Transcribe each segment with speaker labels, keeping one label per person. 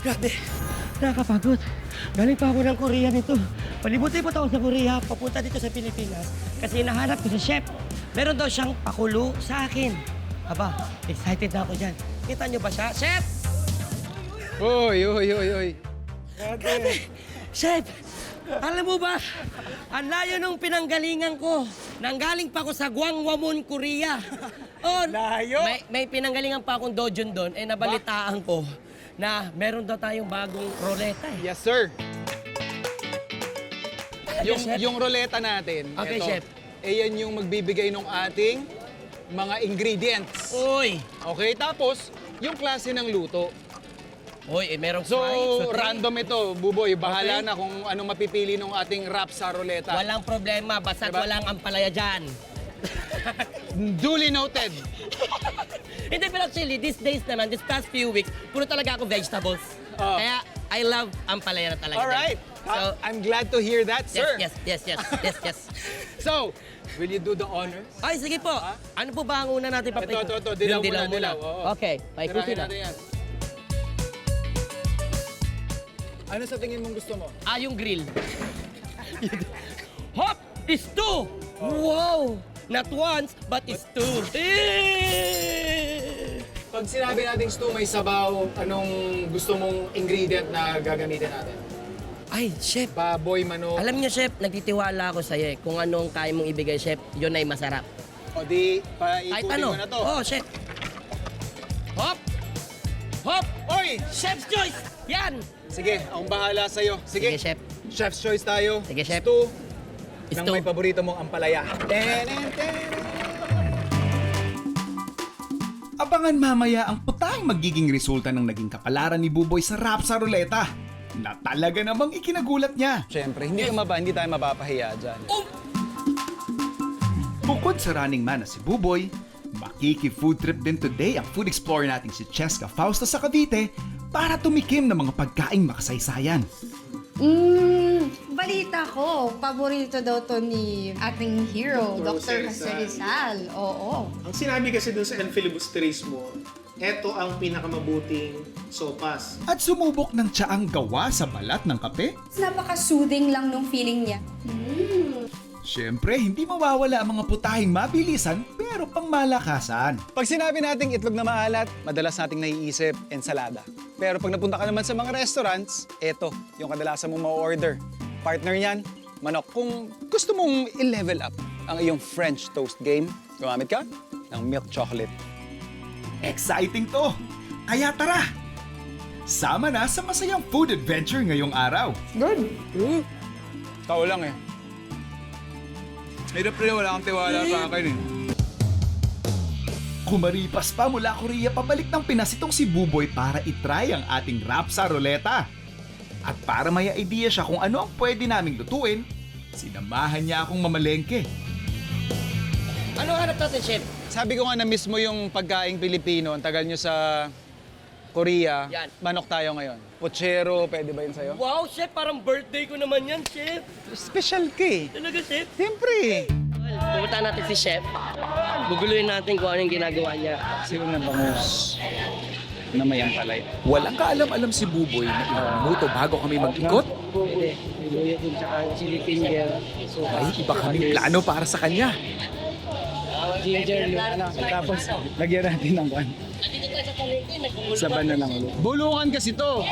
Speaker 1: Grabe, nakakapagod. Galing pa ako ng Korea nito. Palibot-libot ako sa Korea, papunta dito sa Pilipinas. Kasi nahanap ko si Chef. Meron daw siyang pakulo sa akin. Aba, excited na ako dyan. Kita niyo ba siya? Chef!
Speaker 2: Oy.
Speaker 1: Grabe! Chef! Alam mo ba, ang layo nung pinanggalingan ko. Nanggaling pa ako sa Gwangwamon, Korea. Oh,
Speaker 2: Layo?
Speaker 1: May pinanggalingan pa akong dojun doon, nabalitaan ko na meron daw tayong bagong roleta eh.
Speaker 2: Yes, sir.
Speaker 1: Chef?
Speaker 2: Yung roleta natin,
Speaker 1: Okay,
Speaker 2: eto,
Speaker 1: chef.
Speaker 2: yan yung magbibigay ng ating mga ingredients.
Speaker 1: Uy!
Speaker 2: Okay, tapos yung klase ng luto.
Speaker 1: Uy, merong
Speaker 2: So,
Speaker 1: fries,
Speaker 2: random ito, Buboy. Bahala
Speaker 1: Okay.
Speaker 2: na kung ano mapipili ng ating wrap sa roleta.
Speaker 1: Walang problema, basta
Speaker 2: Diba?
Speaker 1: walang ampalaya dyan.
Speaker 2: Duly noted.
Speaker 1: Hindi, pero actually, these days naman, this past few weeks, puro talaga ako vegetables.
Speaker 2: Oh.
Speaker 1: Kaya, I love ampalaya na talaga.
Speaker 2: All right.
Speaker 1: So,
Speaker 2: I'm glad to hear that, sir.
Speaker 1: yes.
Speaker 2: So, will you do the honors?
Speaker 1: Ay, sige po. Ano po ba ang una natin papay?
Speaker 2: Ito. Dilaw
Speaker 1: Yung
Speaker 2: muna, dilaw. Oo.
Speaker 1: Okay, paikutin
Speaker 2: Tirahin
Speaker 1: na.
Speaker 2: natin yan. Ano sa tingin mong gusto mo?
Speaker 1: Yung grill. Hop! Is two! Wow! Not once, but it's two.
Speaker 2: Pag sinabi nating stew may sabaw, anong gusto mong ingredient na gagamitin natin?
Speaker 1: Ay, chef.
Speaker 2: Baboy, manok,
Speaker 1: Alam niyo, chef, nagtitiwala ako sa'yo eh. Kung anong kaya mong ibigay, chef, yun ay masarap.
Speaker 2: o di,
Speaker 1: Kahit
Speaker 2: paikutin
Speaker 1: ano.
Speaker 2: mo na to.
Speaker 1: Oh, chef. Hop! Hop!
Speaker 2: Oy!
Speaker 1: Chef's choice! Yan!
Speaker 2: Sige, akong bahala sa'yo. Sige,
Speaker 1: Sige, chef.
Speaker 2: Chef's choice tayo.
Speaker 1: Sige, chef.
Speaker 2: Stew ng
Speaker 1: Stew.
Speaker 2: may paborito mong ampalaya.
Speaker 3: Abangan mamaya ang putang magiging resulta ng naging kapalaran ni Buboy sa rap sa ruleta na talaga namang ikinagulat niya.
Speaker 2: Siyempre, hindi tayo mapapahiya dyan.
Speaker 3: Bukod sa running man na si Buboy, makiki-food trip din today ang food explorer nating si Cheska Fausto sa Cavite para tumikim ng mga pagkaing makasaysayan.
Speaker 4: Balita ko, paborito daw to ni ating hero, Dr. Jose Rizal. Oo.
Speaker 5: Ang sinabi kasi dun sa El Filibusterismo, eto ang pinakamabuting sopas.
Speaker 3: At sumubok ng tsaang gawa sa balat ng kape.
Speaker 4: Napaka-soothing lang nung feeling niya.
Speaker 3: Siyempre, hindi mawawala ang mga putahing mabilisan pero pangmalakasan.
Speaker 2: Pag sinabi nating itlog na maalat, madalas nating naiisip, ensalada. Pero pag napunta ka naman sa mga restaurants, eto, yung kadalasan mong ma-order. Partner niyan, manok. Kung gusto mong i-level up ang iyong French toast game, gumamit ka ng milk chocolate.
Speaker 3: Exciting to! Kaya tara! Sama na sa masayang food adventure ngayong araw.
Speaker 2: Tao lang eh. Hirap rin, wala kang tiwala sa akin eh.
Speaker 3: Kumaripas pa mula Korea pabalik ng Pinas itong si Buboy para itry ang ating rap sa ruleta. At para may idea siya kung ano ang pwede naming lutuin, sinamahan niya akong mamalengke.
Speaker 1: Ano hanap natin, chef?
Speaker 2: Sabi ko nga na mismo yung pagkaing Pilipino, ang tagal nyo sa Korea,
Speaker 1: Yan.
Speaker 2: manok tayo ngayon. Pochero, pwede ba yun sa'yo?
Speaker 1: Wow, chef, parang birthday ko naman yan, chef.
Speaker 2: Special ka eh.
Speaker 1: Talaga, chef?
Speaker 2: Siyempre.
Speaker 1: Pumunta natin si chef. Guguluhin natin kung ano yung ginagawa niya.
Speaker 2: Sino na bangus na may ampalaya?
Speaker 3: Walang kaalam-alam si Buboy na ilang minuto bago kami mag-ikot.
Speaker 1: Pwede. Luya din tsaka chili finger. So,
Speaker 3: May iba kaming plano para sa kanya.
Speaker 1: ginger,
Speaker 2: Tapos, lagyan natin ng kan. Sa banana lang ulit. Bulungan kasi to.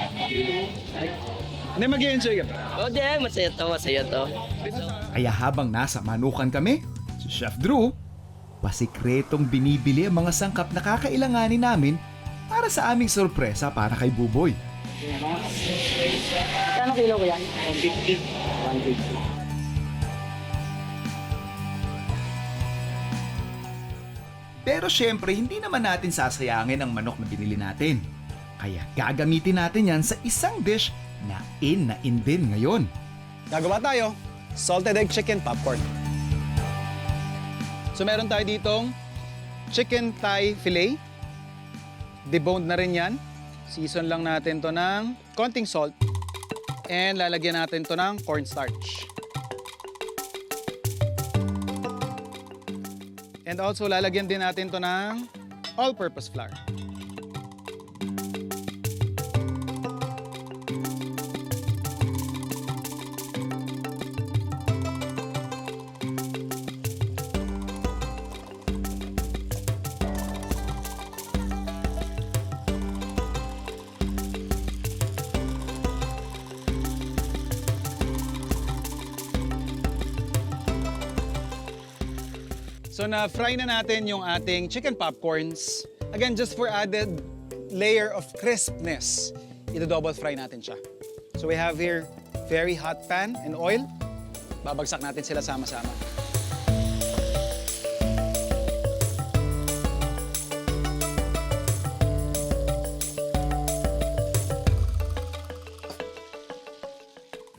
Speaker 2: Hindi, mag-i-enjoy ka pa.
Speaker 1: O, di, masaya to.
Speaker 3: Kaya habang nasa manukan kami, si Chef Drew, pasikretong binibili ang mga sangkap na kakailanganin namin para sa aming sorpresa para kay Buboy.
Speaker 1: Kano kilo ko yan? 150. 150.
Speaker 3: Pero syempre, hindi naman natin sasayangin ang manok na binili natin. Kaya gagamitin natin yan sa isang dish na in din ngayon.
Speaker 2: Gagawa tayo, salted egg chicken popcorn. So meron tayo ditong chicken thigh fillet. Deboned na rin yan. Season lang natin to ng konting salt. And lalagyan natin to ng cornstarch. And also lalagyan din natin to ng all-purpose flour. So na-fry na natin yung ating chicken popcorns. Again, just for added layer of crispness, ito-double fry natin siya. So we have here very hot pan and oil. Babagsak natin sila sama-sama.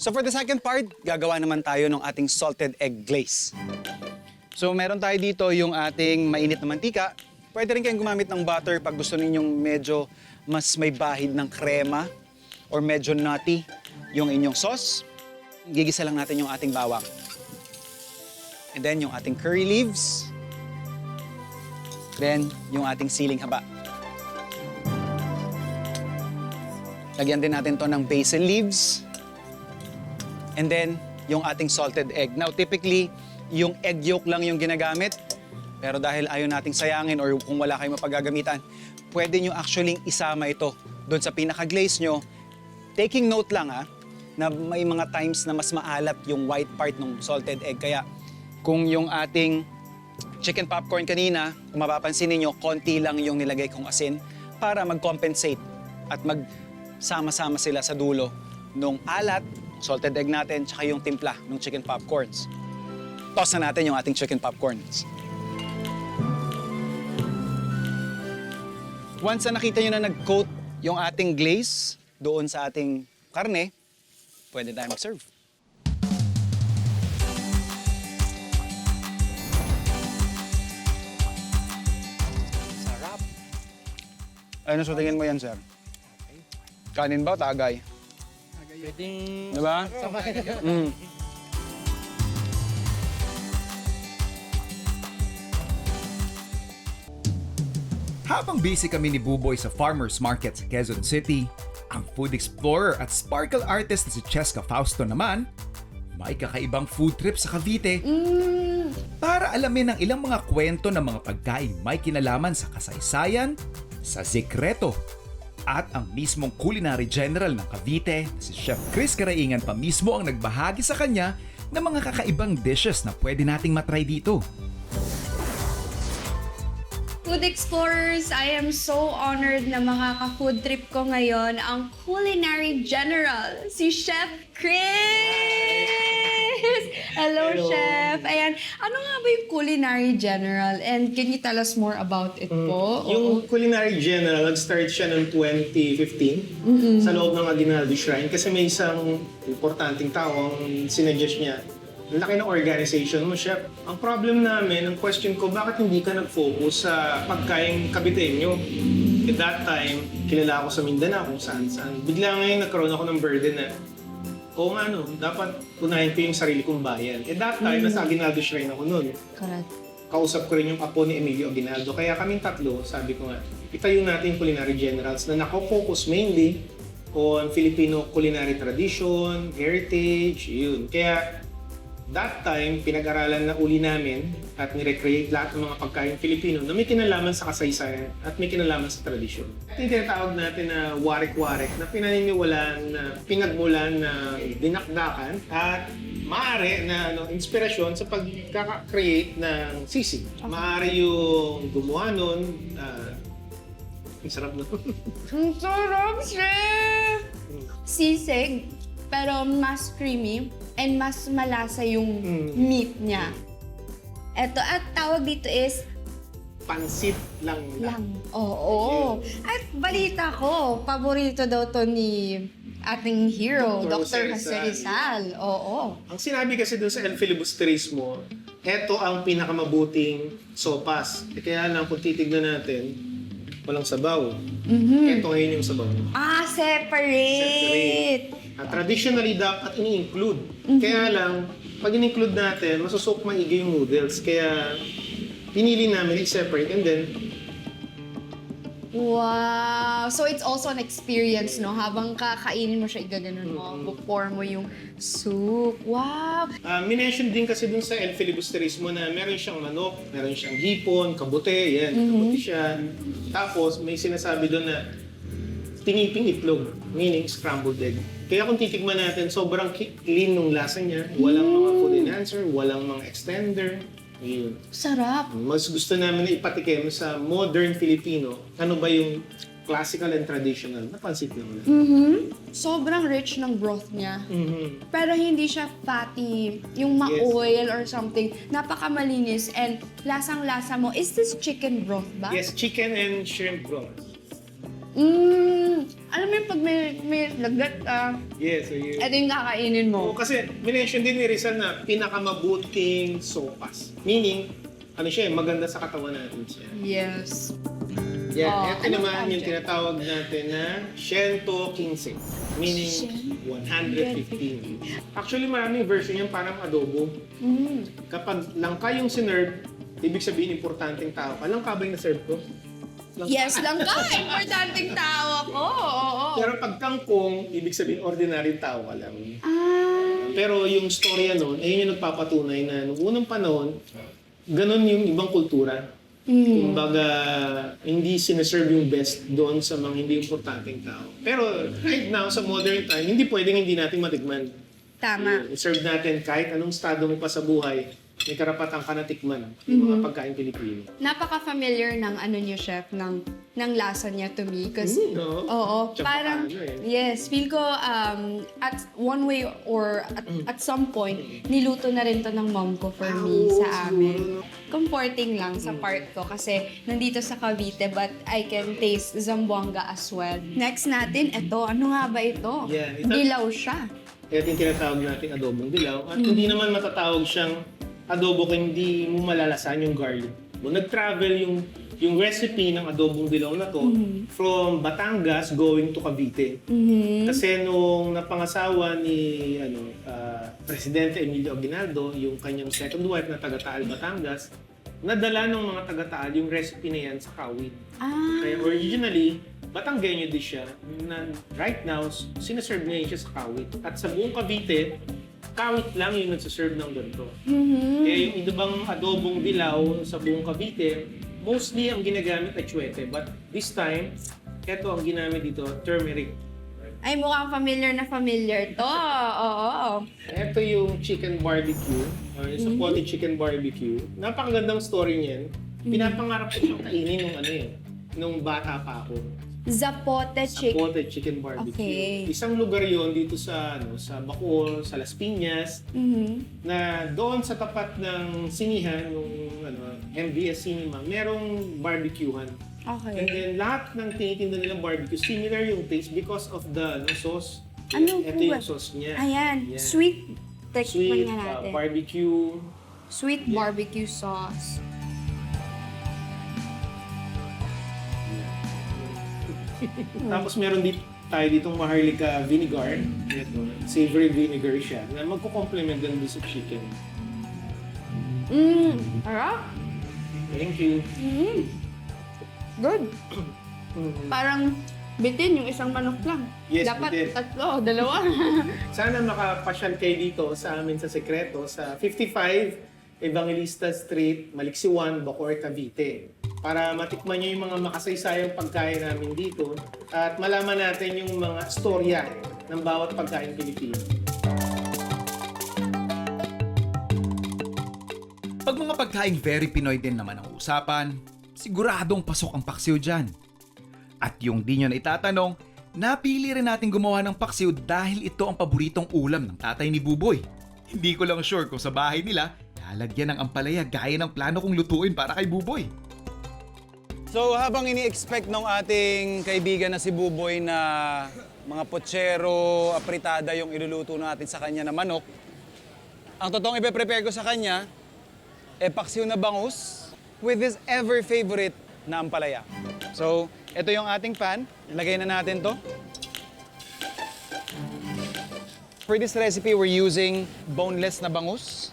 Speaker 2: So for the second part, gagawa naman tayo ng ating salted egg glaze. So meron tayo dito yung ating mainit na mantika. Pwede rin kayong gumamit ng butter pag gusto ninyong medyo mas may bahid ng krema or medyo nutty yung inyong sauce. Gigisa lang natin yung ating bawang. And then yung ating curry leaves. Then yung ating siling haba. Lagyan din natin to ng basil leaves. And then, yung ating salted egg. Now, typically, yung egg yolk lang yung ginagamit. Pero dahil ayaw nating sayangin or kung wala kayong mapagagamitan, pwede nyo actually isama ito doon sa pinaka-glaze nyo. Taking note lang na may mga times na mas maalat yung white part ng salted egg. Kaya kung yung ating chicken popcorn kanina, kung mapapansin ninyo, konti lang yung nilagay kong asin para mag-compensate at magsama-sama sila sa dulo nung alat, salted egg natin, tsaka yung timpla ng chicken popcorns. Toss na natin yung ating chicken popcorns. Once na nakita nyo na nag-coat yung ating glaze doon sa ating karne, pwede tayo mag-serve. Sarap. Ano sa tingin mo yan, sir? Kanin ba o tagay?
Speaker 1: Pwedeng...
Speaker 2: Diba? Mm.
Speaker 3: Habang busy kami ni Buboy sa Farmers Market sa Quezon City, ang food explorer at sparkle artist na si Cheska Fausto naman, may kakaibang food trip sa Cavite para alamin ang ilang mga kwento ng mga pagkain may kinalaman sa kasaysayan, sa sikreto, at ang mismong culinary general ng Cavite na si Chef Chris Caraingan pa mismo ang nagbahagi sa kanya ng mga kakaibang dishes na pwede nating matry dito.
Speaker 4: Food Explorers, I am so honored na makaka-food trip ko ngayon ang Culinary General, si Chef Chris! Hello, Chef! Ayan, ano nga ba yung Culinary General? And can you tell us more about it po?
Speaker 5: Yung Culinary General, nag-start siya noong 2015 sa loob ng Aguinaldo Shrine kasi may isang importanteng tao ang sinuggest niya. Ang laki ng organization mo, Chef. Ang problem namin, ang question ko, bakit hindi ka nag-focus sa pagkain Caviteño? At that time, kilala ako sa Mindanao kung saan-saan. Bigla ngayon nagkaroon ako ng burden na, oo nga no, dapat unahin ko yung sarili kong bayan. At that time, nasa Aguinaldo Shrine ako noon.
Speaker 4: Correct.
Speaker 5: Kausap ko rin yung apo ni Emilio Aguinaldo. Kaya kaming tatlo, sabi ko nga, itayo natin Culinary Generals na nako-focus mainly on Filipino culinary tradition, heritage, yun. Kaya that time, pinag-aralan na uli namin at nirecreate lahat ng mga pagkain Filipino na may kinalaman sa kasaysayan at may kinalaman sa tradisyon. Ito yung tinatawag natin na warik-warik na pinaniniwalaan na pinagmulan na dinakdakan at maaari na inspirasyon sa pagkaka-create ng sisig. Maaari yung gumawa nun, ang sarap nun.
Speaker 4: Ang sarap, Chef! Sisig, pero mas creamy and mas malasa yung meat niya. Eto, at tawag dito is
Speaker 5: Pansit lang.
Speaker 4: Oo. At balita ko, paborito daw to ni ating hero, Dr. Jose Rizal. Oo.
Speaker 5: Ang sinabi kasi dun sa El Filibusterismo, eto ang pinakamabuting sopas. Kaya lang kung titignan natin, walang sabaw. Ito ngayon yung sabaw.
Speaker 4: Ah, separate.
Speaker 5: At traditionally, dapat ini-include. Kaya lang, pag in-include natin, masusok maigi yung noodles. Kaya, pinili namin i-separate and then,
Speaker 4: Wow! So it's also an experience, no? Habang kakainin mo siya, igaganon mo, pour mo yung soup. Wow!
Speaker 5: minention din kasi dun sa El Filibusterismo na meron siyang manok, meron siyang hipon, kabute, yan, kabuti siya. Tapos, may sinasabi doon na tiniping itlog, meaning scrambled egg. Kaya kung titigman natin, sobrang clean nung lasa niya. Walang mga food enhancer, walang mga extender. Yun.
Speaker 4: Sarap.
Speaker 5: Mas gusto namin na ipatikim sa modern Filipino, ano ba yung classical and traditional. Napansin ko naman.
Speaker 4: Sobrang rich ng broth niya.
Speaker 5: Mhm.
Speaker 4: Pero hindi siya fatty, yung ma-oil or something. Napakamalinis and lasang-lasa mo. Is this chicken broth ba?
Speaker 5: Yes, chicken and shrimp broth.
Speaker 4: Alam mo yung pag may lagdat,
Speaker 5: Yes, so yun.
Speaker 4: ito yung kakainin
Speaker 5: Oo,
Speaker 4: mo.
Speaker 5: kasi minention din ni Rizal na pinakamabuting sopas. Meaning, ano siya, maganda sa katawan natin siya.
Speaker 4: Yes.
Speaker 5: Yan,
Speaker 4: Oh,
Speaker 5: ito
Speaker 4: anong
Speaker 5: naman
Speaker 4: tawag
Speaker 5: yung
Speaker 4: dyan?
Speaker 5: tinatawag natin na 115. Meaning, 115. Actually, maraming version yan parang adobo. Kapag langka yung sinerve, ibig sabihin importanteng tao ka. Langka ba yung na-serve ko? Langka.
Speaker 4: Yes lang ka! Importanteng tao ako! Oo.
Speaker 5: Pero pag kangkong, ibig sabihin ordinary tao ka lang.
Speaker 4: Ah,
Speaker 5: Pero yung storya nun, ayun yung nagpapatunay na noong unang panahon, ganun yung ibang kultura. Kumbaga, hindi sineserve yung best doon sa mga hindi importanteng tao. Pero right now, sa modern time, hindi pwedeng hindi natin matikman.
Speaker 4: tama.
Speaker 5: I-serve natin kahit anong estado mo pa sa buhay, may karapatan ka na tikman yung mga pagkain Pilipino.
Speaker 4: Napaka-familiar ng ano niyo, chef, ng lasa niya to me. Kasi,
Speaker 5: No?
Speaker 4: oo,
Speaker 5: Tsaka
Speaker 4: parang,
Speaker 5: ano eh.
Speaker 4: yes, feel ko at one way or at some point, niluto na rin to ng mom ko for me sa amin. Comforting lang sa part ko kasi nandito sa Cavite but I can taste Zamboanga as well. Next natin, ito. Ano nga ba ito?
Speaker 5: Yeah,
Speaker 4: Dilaw siya.
Speaker 5: Kaya yung tinatawag natin adobong dilaw. At hindi naman matatawag siyang adobo kung hindi mo malalasan yung garlic. Nag-travel yung recipe ng adobong dilaw na to from Batangas going to Cavite. Kasi nung napangasawa ni Presidente Emilio Aguinaldo, yung kanyang second wife na taga-Taal, Batangas, nadala ng mga taga-Taal yung recipe na yan sa kawit.
Speaker 4: Ah,
Speaker 5: Kaya originally, Batanggenyo dish siya na right now, sinaserve niya siya sa kawit. At sa buong Cavite, kawit lang yung nagsaserve ng ganito. Kaya yung ibang adobong dilaw sa buong Cavite, mostly ang ginagamit ay chwete. But this time, eto ang ginamit dito, turmeric.
Speaker 4: ay mukhang familiar na familiar to. Oo.
Speaker 5: Ito yung chicken barbecue, or yung Zapote chicken barbecue. Napakagandang story niyan. Pinapangarap ko siyang kainin nung nung bata pa ako.
Speaker 4: Zapote chicken.
Speaker 5: Zapote chicken barbecue.
Speaker 4: Okay.
Speaker 5: Isang lugar yon dito sa sa Bacoor, sa Las Piñas, na doon sa tapat ng sinihan, yung MBS Cinema, merong barbecuehan.
Speaker 4: Okay.
Speaker 5: And then lahat ng tinitinda nilang barbecue, similar yung taste because of the sauce.
Speaker 4: Ano
Speaker 5: Ito
Speaker 4: po
Speaker 5: yung
Speaker 4: ba?
Speaker 5: sauce niya.
Speaker 4: Ayan.
Speaker 5: Yan.
Speaker 4: Sweet. Tikman
Speaker 5: Sweet,
Speaker 4: nga natin.
Speaker 5: barbecue.
Speaker 4: Sweet barbecue sauce.
Speaker 5: Tapos meron tayo ditong Maharlika vinegar. Ito, savory vinegar siya na magko-complement din sa chicken.
Speaker 4: Harap.
Speaker 5: Thank you.
Speaker 4: Good. Parang bitin yung isang manok lang.
Speaker 5: Yes,
Speaker 4: Dapat
Speaker 5: bitin.
Speaker 4: tatlo, dalawa.
Speaker 5: Sana makapasyal kayo dito sa amin sa Sekreto sa 55 Evangelista Street, Maliksiwan, Bacoor, Cavite. Para matikman nyo yung mga makasaysayang pagkain namin dito at malaman natin yung mga storya ng bawat pagkain Pilipino.
Speaker 3: Pag mga pagkaing very Pinoy din naman ang usapan, siguradong pasok ang paksiw dyan. At yung di nyo na itatanong, napili rin natin gumawa ng paksiw dahil ito ang paboritong ulam ng tatay ni Buboy. Hindi ko lang sure kung sa bahay nila, lalagyan ng ampalaya gaya ng plano kong lutuin para kay Buboy.
Speaker 2: So habang ini-expect ng ating kaibigan na si Buboy na mga potsero, apritada yung iluluto natin sa kanya na manok, ang totoong ipe-prepare ko sa kanya, paksiw na bangus with his ever favorite na ampalaya. So, ito yung ating pan. Ilagay na natin to. For this recipe, we're using boneless na bangus.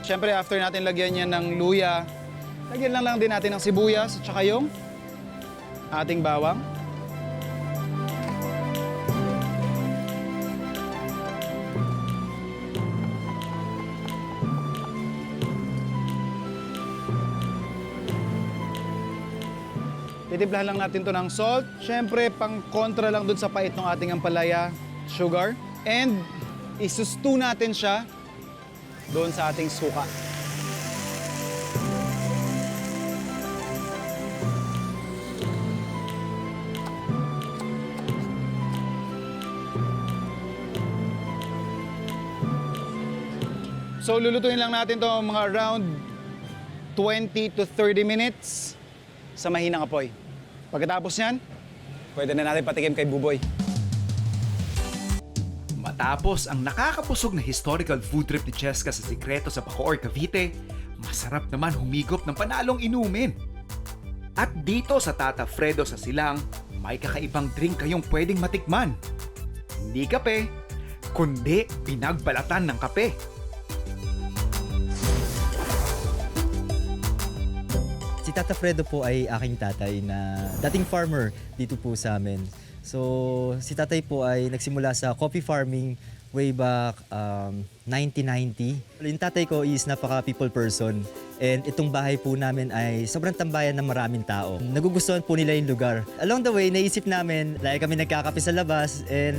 Speaker 2: Siyempre, after natin lagyan yan ng luya, lagyan lang din natin ng sibuyas at saka yung ating bawang. Titimplahan lang natin to ng salt. Siyempre, pang kontra lang dun sa pait ng ating ampalaya, sugar. And isustew natin siya doon sa ating suka. So lulutuin lang natin to mga around 20 to 30 minutes sa mahinang apoy. Pagkatapos niyan, pwede na natin patikim kay Buboy.
Speaker 3: Matapos ang nakakapusog na historical food trip ni Cheska sa Sikreto sa Bacoor, Cavite, masarap naman humigop ng panalong inumin. At dito sa Tata Fredo sa Silang, may kakaibang drink kayong pwedeng matikman. Hindi kape, kundi pinagbalatan ng kape.
Speaker 6: Si Tata Fredo po ay aking tatay na dating farmer dito po sa amin. So, si tatay po ay nagsimula sa coffee farming way back 1990. Yung tatay ko is napaka-people person. And itong bahay po namin ay sobrang tambayan ng maraming tao. Nagugustuhan po nila yung lugar. Along the way, naisip namin, lagi kami nagkakape sa labas and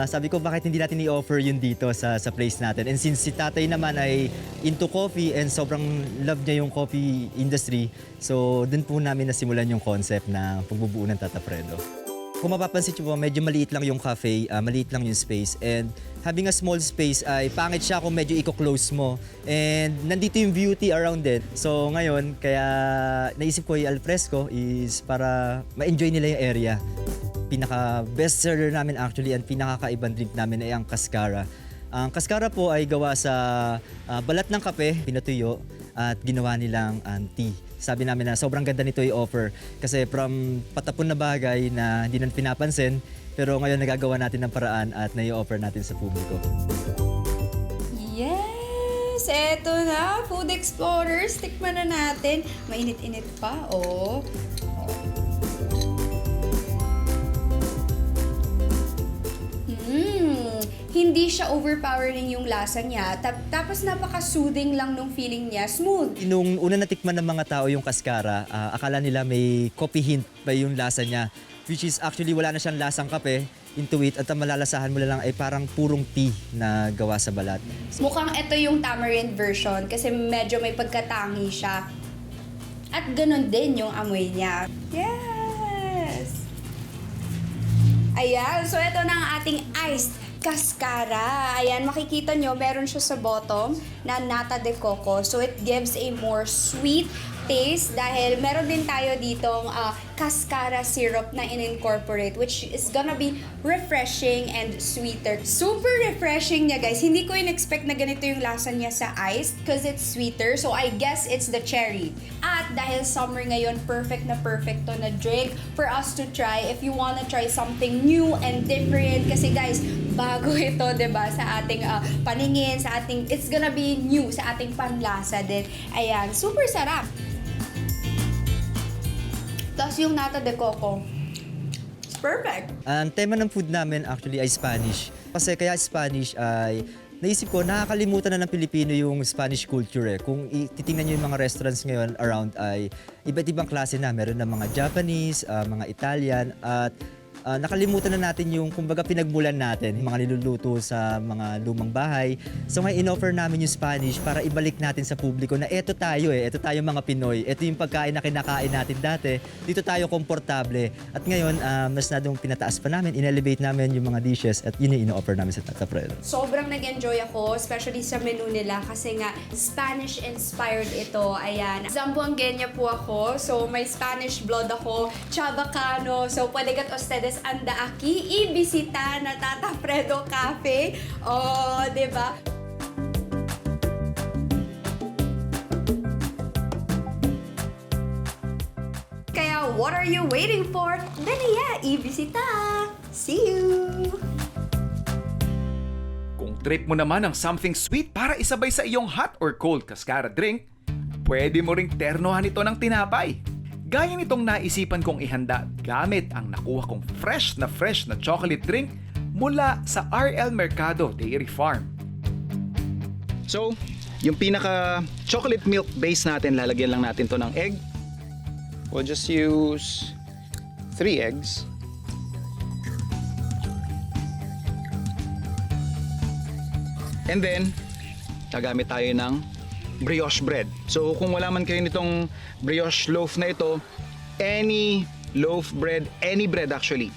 Speaker 6: sabi ko bakit hindi natin i-offer yun dito sa place natin. And since si tatay naman ay into coffee and sobrang love niya yung coffee industry, so dun po namin nasimulan yung concept na pagbubuo ng Tata Fredo. Kung mapapansin nyo po, medyo maliit lang yung cafe, maliit lang yung space. And having a small space ay pangit siya kung medyo i-close mo. And nandito yung beauty around it. So ngayon, kaya naisip ko yung alfresco is para ma-enjoy nila yung area. Pinaka-best seller namin actually and pinaka-kaibang drink namin ay ang Cascara. Ang Cascara po ay gawa sa balat ng kape, pinatuyo at ginawa nilang tea. Sabi namin na sobrang ganda nito i-offer kasi from patapon na bagay na hindi na pinapansin pero ngayon nagagawa natin ng paraan at nai-offer natin sa publiko.
Speaker 4: Yes! Eto na, Food Explorers. Tikman na natin. Mainit-init pa, oh. Hindi siya overpowering yung lasa niya. Tapos napaka-soothing lang nung feeling niya. Smooth.
Speaker 6: Nung una natikman ng mga tao yung Cascara, akala nila may coffee hint pa yung lasa niya. Which is actually wala na siyang lasang kape into it at ang malalasahan mo lang ay parang purong tea na gawa sa balat.
Speaker 4: Mukhang ito yung tamarind version kasi medyo may pagkatangi siya. At ganun din yung amoy niya. Yes! Ayan, so ito na ang ating iced Cascara. Ayan, makikita nyo, meron siya sa bottom na nata de coco. So it gives a more sweet taste dahil meron din tayo ditong Cascara syrup na in-incorporate which is gonna be refreshing and sweeter. Super refreshing niya, guys. Hindi ko in-expect na ganito yung lasa niya sa ice because it's sweeter. So I guess it's the cherry. At dahil summer ngayon, perfect na perfect to na drink for us to try if you wanna try something new and different. Kasi guys, bago ito, 'di ba, sa ating paningin, sa ating it's gonna be new sa ating panlasa din. Ayan, super sarap. Tapos yung nata de coco. It's perfect.
Speaker 6: Ang tema ng food namin actually ay Spanish. Kasi kaya Spanish ay naisip ko nakakalimutan na ng Pilipino yung Spanish culture eh. Kung titingnan niyo yung mga restaurants ngayon around ay iba't ibang klase na. Meron na mga Japanese, mga Italian at nakalimutan na natin yung kumbaga pinagmulan natin, yung mga niluluto sa mga lumang bahay. So ngayon in-offer namin yung Spanish para ibalik natin sa publiko na eto tayo eto tayo mga Pinoy. Eto yung pagkain na kinakain natin dati. Dito tayo komportable. At ngayon, mas nadong pinataas pa namin, in-elevate namin yung mga dishes at yun yung in-offer namin sa Tata Fredo.
Speaker 4: Sobrang nag-enjoy ako, especially sa menu nila kasi nga Spanish-inspired ito. Ayan. Zamboangueña po ako, so may Spanish blood ako. Chabacano, so puedegat ustedes anda aquí y visita na Tata Fredo Cafe. Oh, di ba? Kaya what are you waiting for? Dali i-bisita! See you!
Speaker 3: Kung trip mo naman ang something sweet para isabay sa iyong hot or cold Cascara drink, pwede mo ring ternohan ito ng tinapay. Gaya nitong naisipan kong ihanda gamit ang nakuha kong fresh na chocolate drink mula sa RL Mercado Dairy Farm.
Speaker 2: So, yung pinaka chocolate milk base natin, lalagyan lang natin to ng egg. We'll just use 3 eggs. And then, gagamit tayo ng brioche bread. So kung wala man kayo nitong brioche loaf na ito, any loaf bread, any bread actually,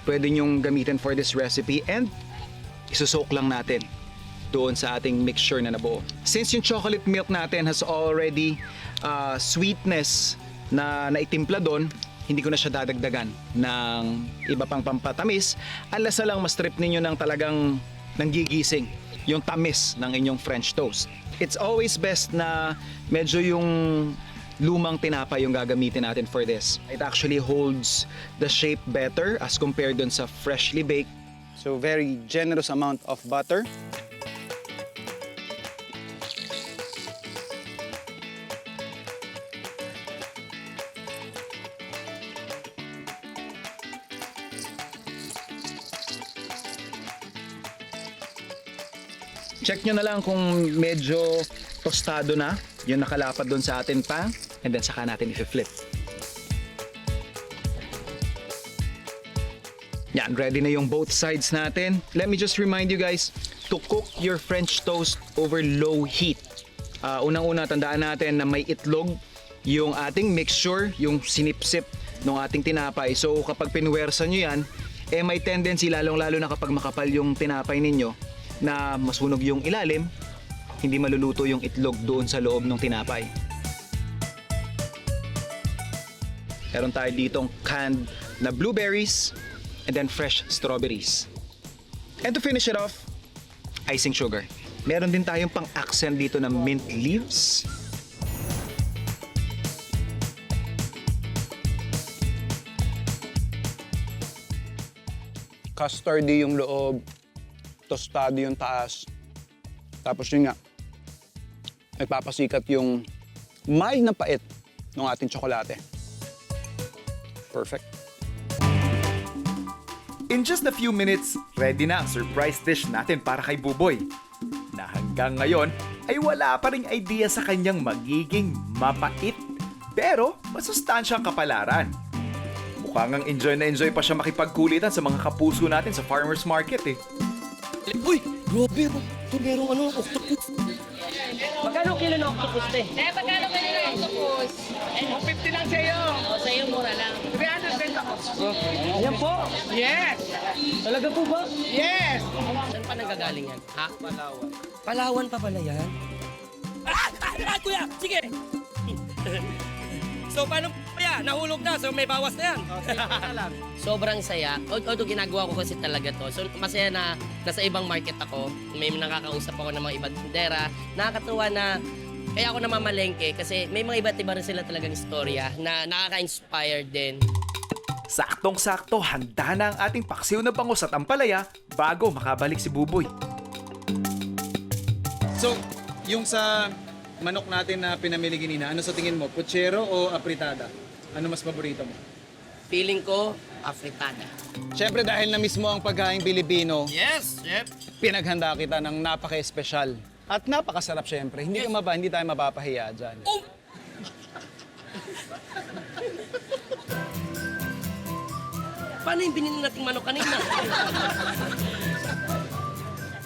Speaker 2: pwede nyong gamitin for this recipe and isusok lang natin doon sa ating mixture na nabuo. Since yung chocolate milk natin has already sweetness na naitimpla doon, hindi ko na siya dadagdagan ng iba pang pampatamis unless na lang ma-strip ninyo ng talagang nanggigising yung tamis ng inyong French toast. It's always best na medyo yung lumang tinapay yung gagamitin natin for this. It actually holds the shape better as compared dun sa freshly baked. So very generous amount of butter. Check nyo na lang kung medyo tostado na yung nakalapad doon sa atin pan, and then saka natin i-flip. Yan, ready na yung both sides natin. Let me just remind you guys to cook your French toast over low heat. Unang-una, tandaan natin na may itlog yung ating mixture, yung sinipsip ng ating tinapay. So kapag pinuwersa nyo yan, may tendency lalong-lalo na kapag makapal yung tinapay ninyo, na masunog yung ilalim, hindi maluluto yung itlog doon sa loob ng tinapay. Meron tayo ditong canned na blueberries and then fresh strawberries. And to finish it off, icing sugar. Meron din tayong pang-accent dito na mint leaves. Custardy yung loob, tostado yung taas. Tapos yun nga, nagpapasikat yung mild na pait ng ating tsokolate. Perfect.
Speaker 3: In just a few minutes, ready na ang surprise dish natin para kay Buboy. Na hanggang ngayon ay wala pa ring idea sa kanyang magiging mapait pero masustansyang kapalaran. Mukhang ang enjoy na enjoy pa siya makipagkulitan sa mga kapuso natin sa farmer's market eh.
Speaker 1: Uy! Grabe! Ito merong octopus. Magkano kilo ng octopus, te?
Speaker 7: Pagkano ka nila octopus?
Speaker 5: 50 lang sa'yo.
Speaker 7: O, sa'yo mura lang.
Speaker 5: 300 ako.
Speaker 1: Ayan po!
Speaker 5: Yes!
Speaker 1: Talaga po ba?
Speaker 5: Yes!
Speaker 7: Saan pa nanggagaling yan? Ha?
Speaker 1: Palawan pa pala yan?
Speaker 8: Kuya! Sige! So, paano kuya? Nahulog na, so may bawas na yan.
Speaker 7: Sobrang saya. Although ginagawa ko kasi talaga to. So masaya na nasa ibang market ako. May nakakausap ako ng mga ibang tindera. Nakakatuwa na kaya ako namamalengke kasi may mga iba't iba rin sila talagang istorya na nakaka-inspire din.
Speaker 3: Saktong-sakto, handa na ang ating paksiw na bangus at ampalaya bago makabalik si Buboy.
Speaker 2: So, yung sa manok natin na pinamili kanina, ano sa tingin mo? Puchero o apritada? Ano mas paborito mo?
Speaker 7: Feeling ko, afritada.
Speaker 2: Siyempre dahil na-miss mo ang pagkain Pilipino,
Speaker 8: Yes, chef.
Speaker 2: pinaghanda kita ng napaka-espesyal. At napakasarap siyempre. Hindi tayo mapapahiya dyan.
Speaker 7: Paano yung binili nating manok kanina?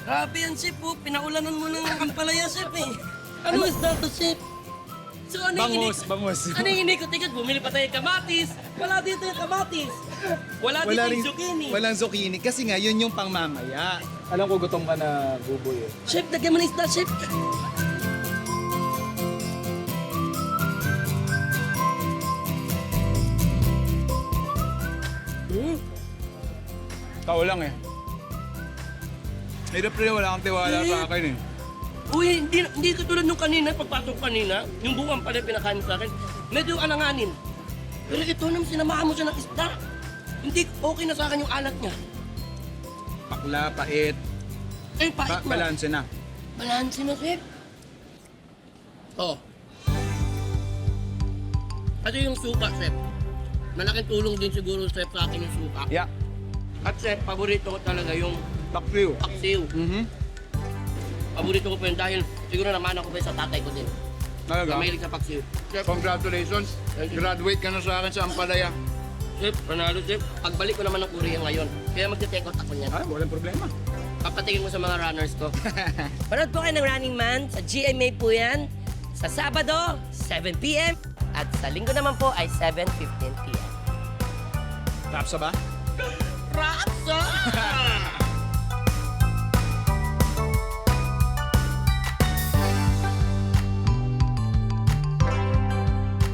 Speaker 7: Grabe yan, chef. Oh. Pinaulanan mo ng ampalaya, chef eh. Ano is that, chef? So, ano yung
Speaker 2: Bangus.
Speaker 7: Ano yung inikot-ikot? Bumili pa tayo kamatis. Wala dito yung kamatis. Wala dito yung zucchini.
Speaker 2: Walang zucchini. Kasi nga, yun yung pangmamaya. Alam ko gutom ka na, Buboy.
Speaker 7: Chef, lagyan mo na isda, chef.
Speaker 2: Tao lang eh. Hirap rin, wala kang tiwala sa akin eh.
Speaker 7: Uy, hindi katulad nung kanina, pagpasok kanina, yung buwang pala yung pinakain sa akin, medyo alanganin. Pero ito naman, sinamahan mo siya ng isda. Hindi okay na sa akin yung alat niya.
Speaker 2: Pakla, pait,
Speaker 7: Eh, pait na.
Speaker 2: balanse na.
Speaker 7: Balanse na, chef. Oh. Ito yung suka, chef. Malaking tulong din siguro, chef, sa akin yung suka.
Speaker 2: Yeah.
Speaker 7: At chef, paborito ko talaga yung
Speaker 2: Paksiw.
Speaker 7: paksiw.
Speaker 2: Mhm.
Speaker 7: Paborito ko po yun dahil siguro naman ako pa sa tatay ko din.
Speaker 2: Talaga?
Speaker 7: Na mahilig sa paksiw.
Speaker 9: Congratulations. Graduate ka na sa akin sa Ampalaya.
Speaker 7: Chef, panalo, Chef. Pagbalik ko naman ng Korea ngayon. Kaya magte-take out ako niyan.
Speaker 2: Ah, walang problema.
Speaker 7: Papatingin mo sa mga runners ko. Panood po kayo ng Running Man. Sa GMA po yan. Sa Sabado, 7 p.m. At sa Linggo naman po ay 7:15 p.m.
Speaker 2: Rapsa ba?
Speaker 7: Rapsa!